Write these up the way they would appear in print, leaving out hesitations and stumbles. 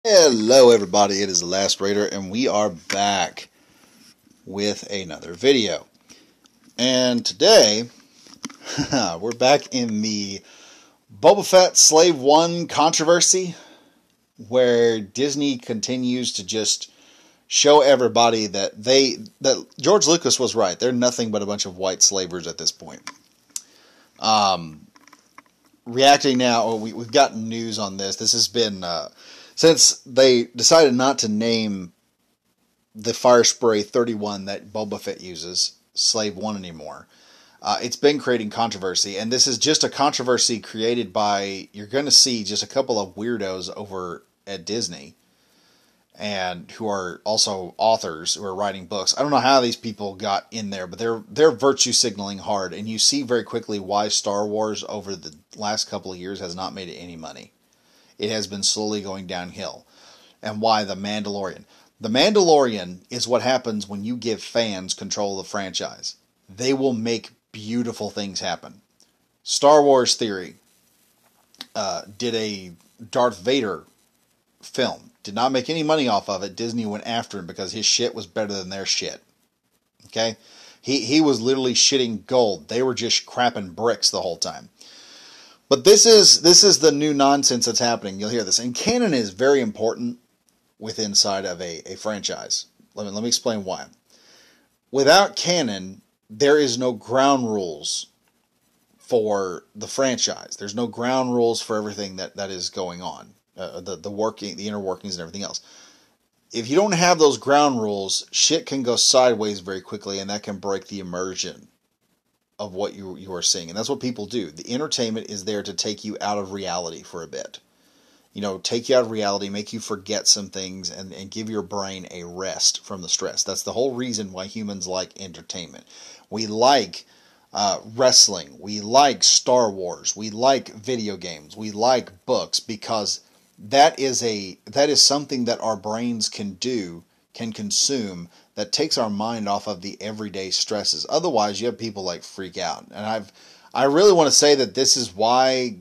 Hello everybody, it is the Last Raider and we are back with another video. And today, we're back in the Boba Fett Slave One controversy, where Disney continues to just show everybody that George Lucas was right. They're nothing but a bunch of white slavers at this point. Reacting now, we've gotten news on this. This has been... since they decided not to name the Fire Spray 31 that Boba Fett uses, Slave 1 anymore, it's been creating controversy. And this is just a controversy created by, you're going to see just a couple of weirdos over at Disney, and who are also authors who are writing books. I don't know how these people got in there, but they're virtue signaling hard. And you see very quickly why Star Wars over the last couple of years has not made any money. It has been slowly going downhill. And why The Mandalorian? The Mandalorian is what happens when you give fans control of the franchise. They will make beautiful things happen. Star Wars Theory did a Darth Vader film. Did not make any money off of it. Disney went after him because his shit was better than their shit. Okay? He was literally shitting gold. They were just crapping bricks the whole time. But this is the new nonsense that's happening. You'll hear this. And canon is very important inside of a franchise. Let me explain why. Without canon, there is no ground rules for the franchise. There's no ground rules for everything that is going on. The inner workings and everything else. If you don't have those ground rules, shit can go sideways very quickly, and that can break the immersion of what you are seeing. And that's what people do. The entertainment is there to take you out of reality for a bit. You know, take you out of reality, make you forget some things, and give your brain a rest from the stress. That's the whole reason why humans like entertainment. We like wrestling. We like Star Wars. We like video games. We like books, because that is something that our brains can consume, that takes our mind off of the everyday stresses. Otherwise, you have people like freak out. And I really want to say that this is why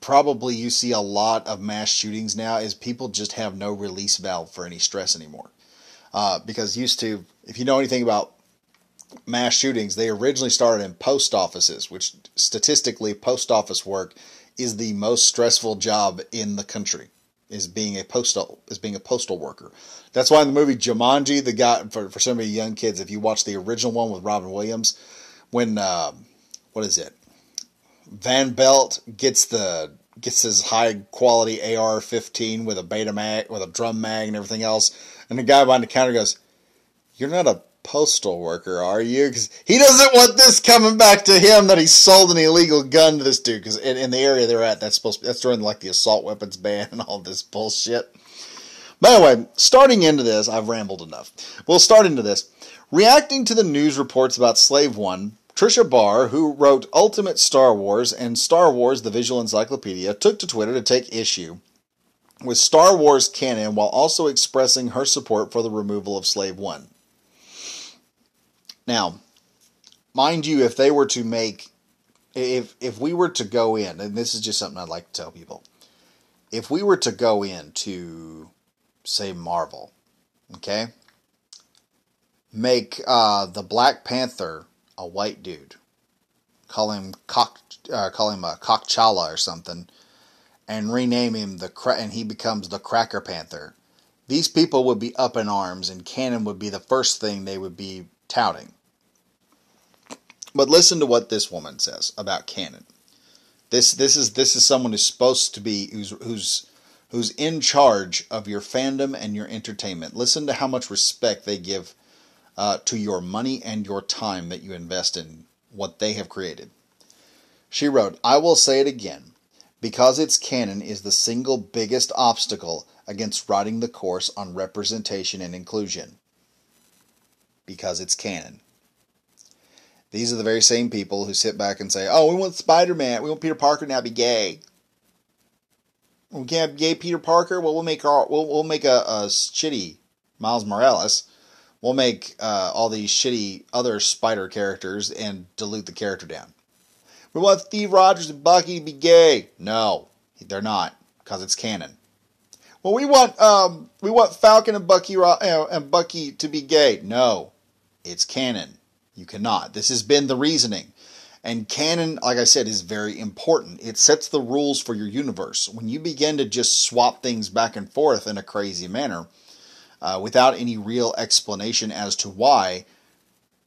probably you see a lot of mass shootings now, is people just have no release valve for any stress anymore. Because used to, if you know anything about mass shootings, they originally started in post offices, which statistically, post office work is the most stressful job in the country. Is being a postal worker. That's why in the movie Jumanji, the guy, for some of you young kids, if you watch the original one with Robin Williams, when Van Belt gets his high quality AR-15 with a beta mag, with a drum mag and everything else, and the guy behind the counter goes, "You're not a postal worker, are you?" Because he doesn't want this coming back to him that he sold an illegal gun to this dude. Because in the area they're at, that's during like the assault weapons ban and all this bullshit. But anyway, starting into this, I've rambled enough. We'll start into this. Reacting to the news reports about Slave One, Trisha Barr, who wrote Ultimate Star Wars and Star Wars: The Visual Encyclopedia, took to Twitter to take issue with Star Wars canon while also expressing her support for the removal of Slave One. Now, mind you, if they were to make, if we were to go in, and this is just something I'd like to tell people, if we were to go into, say, Marvel, okay, make the Black Panther a white dude, call him Cockchala or something, and rename him and he becomes the Cracker Panther. These people would be up in arms, and canon would be the first thing they would be touting. But listen to what this woman says about canon. This is someone who's supposed to be who's in charge of your fandom and your entertainment. Listen to how much respect they give to your money and your time that you invest in what they have created. She wrote, "I will say it again, because it's canon is the single biggest obstacle against riding the course on representation and inclusion. Because it's canon." These are the very same people who sit back and say, "Oh, we want Spider-Man. We want Peter Parker now to be gay. We can't have gay Peter Parker. Well, we'll make a shitty Miles Morales. We'll make all these shitty other Spider characters and dilute the character down. We want Steve Rogers and Bucky to be gay. No, they're not, because it's canon. Well, we want Falcon and Bucky to be gay. No, it's canon. You cannot. This has been the reasoning. And canon, like I said, is very important. It sets the rules for your universe. When you begin to just swap things back and forth in a crazy manner, without any real explanation as to why,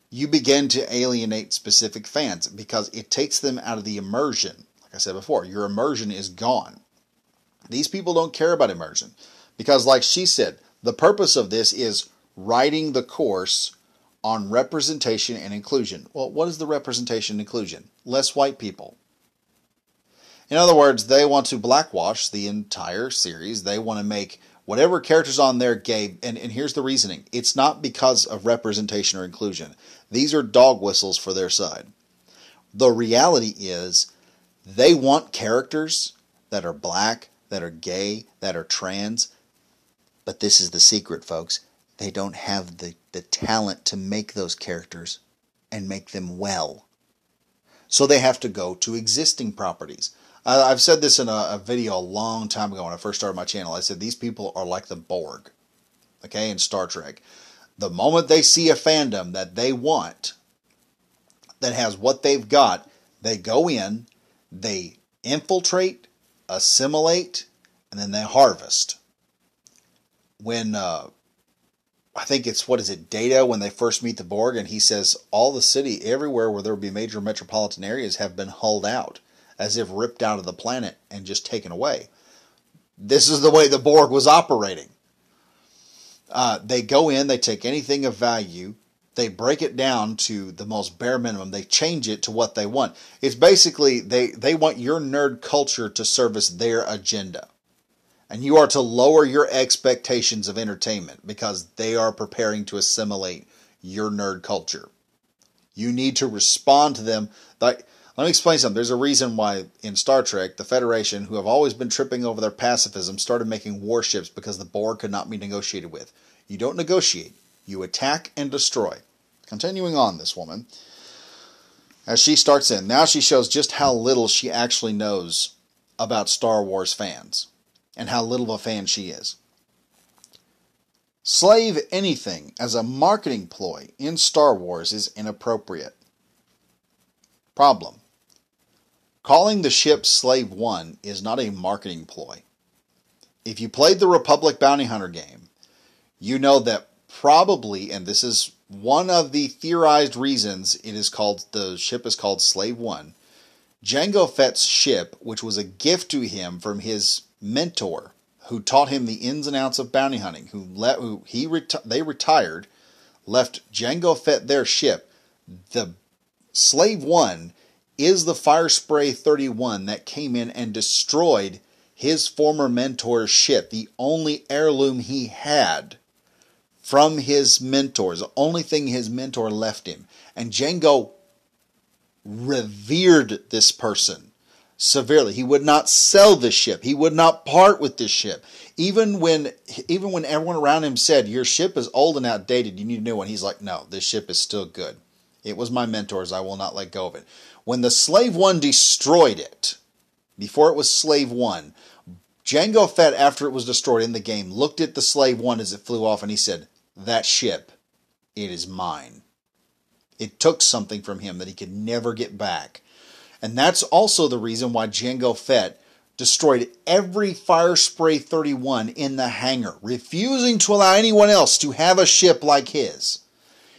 you begin to alienate specific fans because it takes them out of the immersion. Like I said before, your immersion is gone. These people don't care about immersion because, like she said, the purpose of this is writing the course on representation and inclusion. Well, what is the representation and inclusion? Less white people. In other words, they want to blackwash the entire series. They want to make whatever characters on there gay. And here's the reasoning. It's not because of representation or inclusion. These are dog whistles for their side. The reality is they want characters that are black, that are gay, that are trans. But this is the secret, folks. They don't have the talent to make those characters and make them well. So they have to go to existing properties. I've said this in a video a long time ago when I first started my channel. I said these people are like the Borg, okay, in Star Trek. The moment they see a fandom that they want, that has what they've got, they go in, they infiltrate, assimilate, and then they harvest. When I think it's, Data, when they first meet the Borg, and he says all the city, everywhere where there would be major metropolitan areas, have been hulled out, as if ripped out of the planet and just taken away. This is the way the Borg was operating. They go in, they take anything of value, they break it down to the most bare minimum, they change it to what they want. It's basically, they want your nerd culture to service their agenda. And you are to lower your expectations of entertainment because they are preparing to assimilate your nerd culture. You need to respond to them. Let me explain something. There's a reason why in Star Trek, the Federation, who have always been tripping over their pacifism, started making warships because the Borg could not be negotiated with. You don't negotiate. You attack and destroy. Continuing on, this woman, as she starts in, now she shows just how little she actually knows about Star Wars fans and how little of a fan she is. Slave anything as a marketing ploy in Star Wars is inappropriate. Problem. Calling the ship Slave 1 is not a marketing ploy. If you played the Republic Bounty Hunter game, you know that probably, and this is one of the theorized reasons the ship is called Slave 1, Jango Fett's ship, which was a gift to him from his mentor, who taught him the ins and outs of bounty hunting, they retired, left Jango Fett their ship. The Slave 1 is the Firespray 31 that came in and destroyed his former mentor's ship, the only heirloom he had from his mentors, the only thing his mentor left him. And Jango revered this person severely. He would not sell this ship. He would not part with this ship. Even when everyone around him said, your ship is old and outdated, you need a new one, he's like, no, this ship is still good. It was my mentor's, I will not let go of it. When the Slave 1 destroyed it, before it was Slave 1, Jango Fett, after it was destroyed in the game, looked at the Slave 1 as it flew off and he said, that ship, it is mine. It took something from him that he could never get back. And that's also the reason why Jango Fett destroyed every Firespray 31 in the hangar, refusing to allow anyone else to have a ship like his.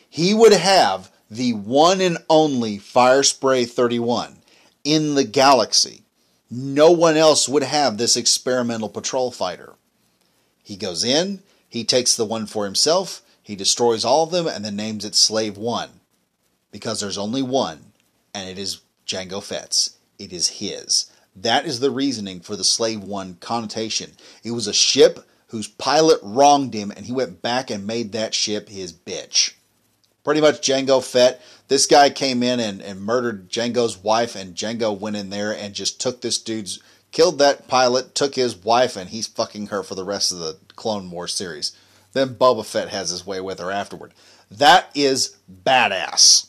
He would have the one and only Firespray 31 in the galaxy. No one else would have this experimental patrol fighter. He goes in, he takes the one for himself, he destroys all of them, and then names it Slave 1. Because there's only one, and it is Jango Fett's. It is his. That is the reasoning for the Slave 1 connotation. It was a ship whose pilot wronged him, and he went back and made that ship his bitch. Pretty much Jango Fett. This guy came in and murdered Jango's wife, and Jango went in there and just took this dude's, killed that pilot, took his wife, and he's fucking her for the rest of the Clone Wars series. Then Boba Fett has his way with her afterward. That is badass.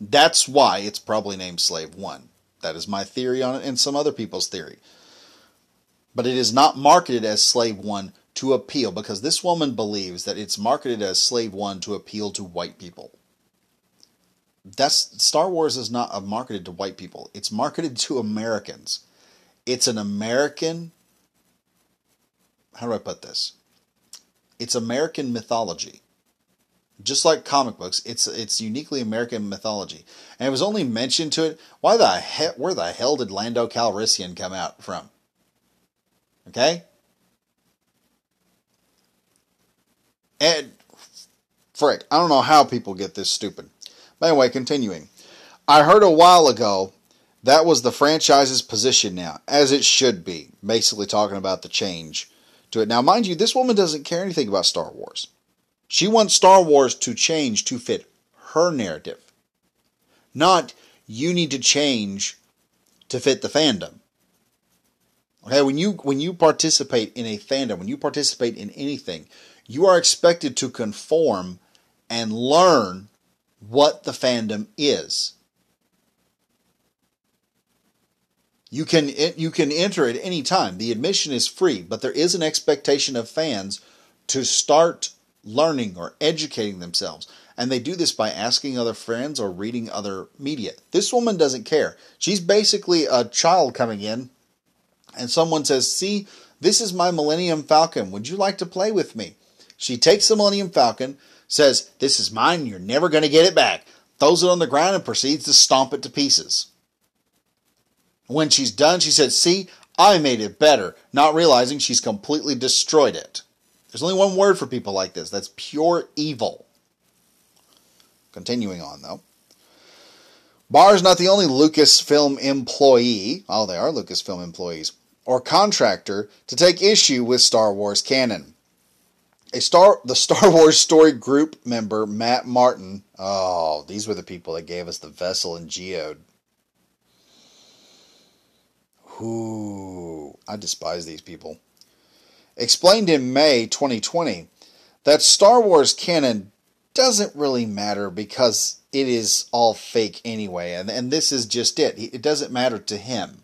That's why it's probably named Slave 1. That is my theory on it and some other people's theory. But it is not marketed as Slave One to appeal, because this woman believes that it's marketed as Slave One to appeal to white people. Star Wars is not marketed to white people. It's marketed to Americans. It's an American, how do I put this? It's American mythology. Just like comic books, it's uniquely American mythology. And it was only mentioned to it. Where the hell did Lando Calrissian come out from? Okay? And, frick, I don't know how people get this stupid. But anyway, continuing. I heard a while ago that was the franchise's position now, as it should be. Basically talking about the change to it. Now, mind you, this woman doesn't care anything about Star Wars. She wants Star Wars to change to fit her narrative. Not, you need to change to fit the fandom. Okay, when you participate in a fandom, when you participate in anything, you are expected to conform and learn what the fandom is. You can enter at any time. The admission is free, but there is an expectation of fans to start learning or educating themselves. And they do this by asking other friends or reading other media. This woman doesn't care. She's basically a child coming in, and someone says, see, this is my Millennium Falcon. Would you like to play with me? She takes the Millennium Falcon, says, this is mine, you're never going to get it back. Throws it on the ground and proceeds to stomp it to pieces. When she's done, she says, see, I made it better, not realizing she's completely destroyed it. There's only one word for people like this. That's pure evil. Continuing on, though. Barr is not the only Lucasfilm employee, oh, they are Lucasfilm employees, or contractor to take issue with Star Wars canon. The Star Wars Story Group member, Matt Martin, oh, these were the people that gave us the Vessel and Geode. Ooh, I despise these people. Explained in May 2020 that Star Wars canon doesn't really matter because it is all fake anyway, and this is just it. It doesn't matter to him.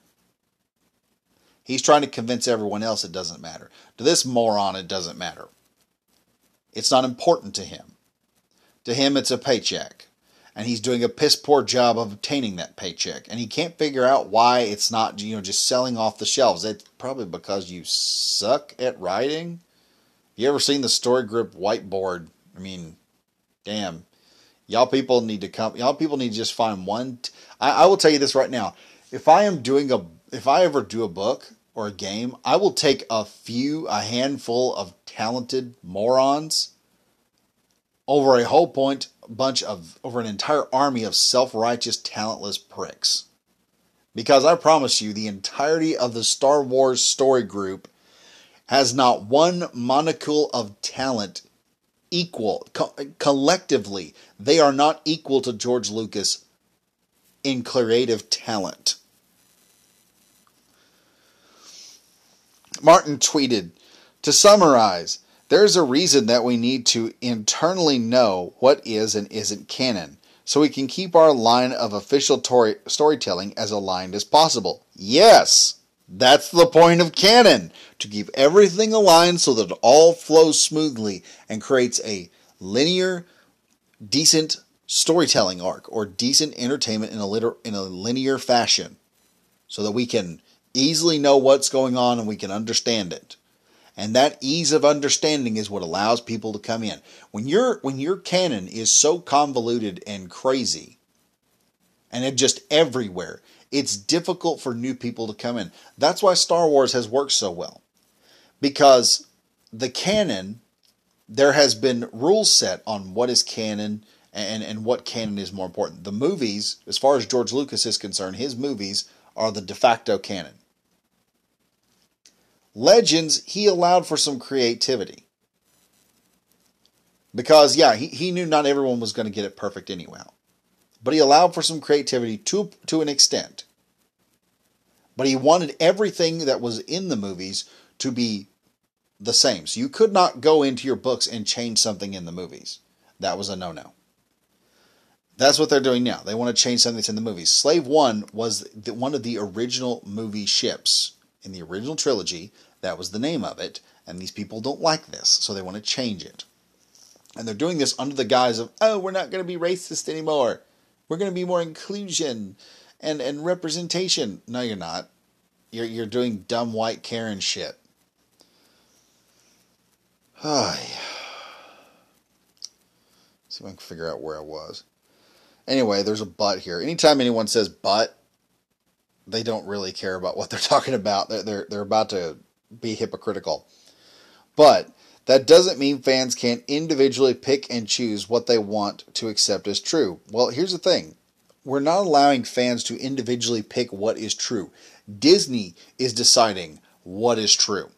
He's trying to convince everyone else it doesn't matter. To this moron, it doesn't matter. It's not important to him. To him, it's a paycheck. And he's doing a piss poor job of obtaining that paycheck. And he can't figure out why it's not, just selling off the shelves. It's probably because you suck at writing. You ever seen the Story Group whiteboard? I mean, damn. Y'all people need to just find one. I will tell you this right now. If I ever do a book or a game, I will take a handful of talented morons over over an entire army of self-righteous, talentless pricks. Because I promise you, the entirety of the Star Wars Story Group has not one molecule of talent equal. Collectively, they are not equal to George Lucas in creative talent. Martin tweeted, to summarize, there's a reason that we need to internally know what is and isn't canon, so we can keep our line of official storytelling as aligned as possible. Yes, that's the point of canon, to keep everything aligned so that it all flows smoothly and creates a linear, decent storytelling arc, or decent entertainment in a linear fashion, so that we can easily know what's going on and we can understand it. And that ease of understanding is what allows people to come in. When your canon is so convoluted and crazy, and it just everywhere, it's difficult for new people to come in. That's why Star Wars has worked so well. Because the canon, there has been rules set on what is canon and what canon is more important. The movies, as far as George Lucas is concerned, his movies are the de facto canon. Legends, he allowed for some creativity. Because, yeah, he knew not everyone was going to get it perfect anyway. But he allowed for some creativity to an extent. But he wanted everything that was in the movies to be the same. So you could not go into your books and change something in the movies. That was a no-no. That's what they're doing now. They want to change something that's in the movies. Slave One was one of the original movie ships In the original trilogy, that was the name of it, and these people don't like this, so they want to change it. And they're doing this under the guise of, oh, we're not going to be racist anymore. We're going to be more inclusion and representation. No, you're not. You're doing dumb white Karen shit. Oh, yeah. See if I can figure out where I was. Anyway, there's a but here. Anytime anyone says but, they don't really care about what they're talking about. They're about to be hypocritical. But that doesn't mean fans can't individually pick and choose what they want to accept as true. Well, here's the thing. We're not allowing fans to individually pick what is true. Disney is deciding what is true.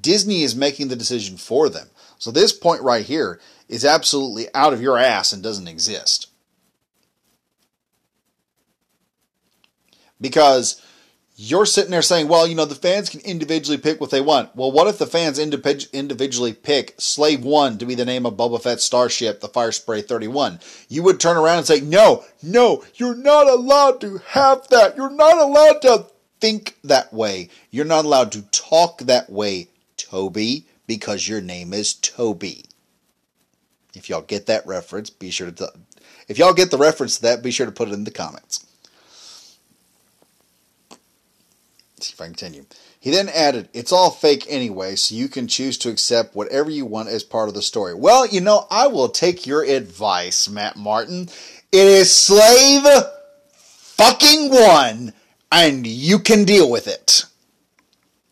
Disney is making the decision for them. So this point right here is absolutely out of your ass and doesn't exist. Because you're sitting there saying, well, you know, the fans can individually pick what they want. Well, what if the fans individually pick Slave 1 to be the name of Boba Fett's starship, the Firespray 31? You would turn around and say, no, you're not allowed to have that. You're not allowed to think that way. You're not allowed to talk that way, Toby, because your name is Toby. If y'all get that reference, be sure to... If y'all get the reference to that, be sure to put it in the comments. Let's see if I can continue. He then added, it's all fake anyway, so you can choose to accept whatever you want as part of the story. Well, you know, I will take your advice, Matt Martin. It is Slave fucking 1, and you can deal with it.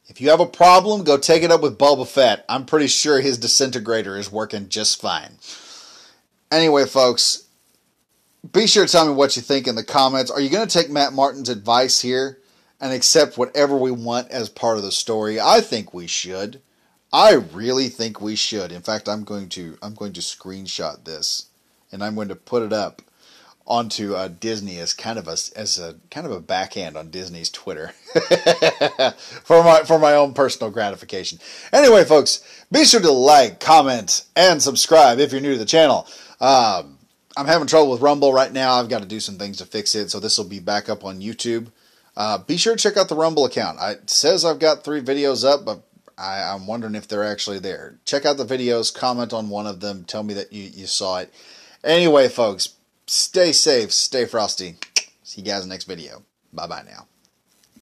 If you have a problem, go take it up with Boba Fett. I'm pretty sure his disintegrator is working just fine. Anyway, folks, be sure to tell me what you think in the comments. Are you going to take Matt Martin's advice here and accept whatever we want as part of the story? I think we should. I really think we should. In fact, I'm going to screenshot this and I'm going to put it up onto Disney as kind of a backhand on Disney's Twitter for my own personal gratification. Anyway, folks, be sure to like, comment, and subscribe if you're new to the channel. I'm having trouble with Rumble right now. I've got to do some things to fix it, so this will be back up on YouTube. Be sure to check out the Rumble account. It says I've got 3 videos up, but I'm wondering if they're actually there. Check out the videos, comment on one of them, tell me that you saw it. Anyway, folks, stay safe, stay frosty. See you guys in the next video. Bye-bye now.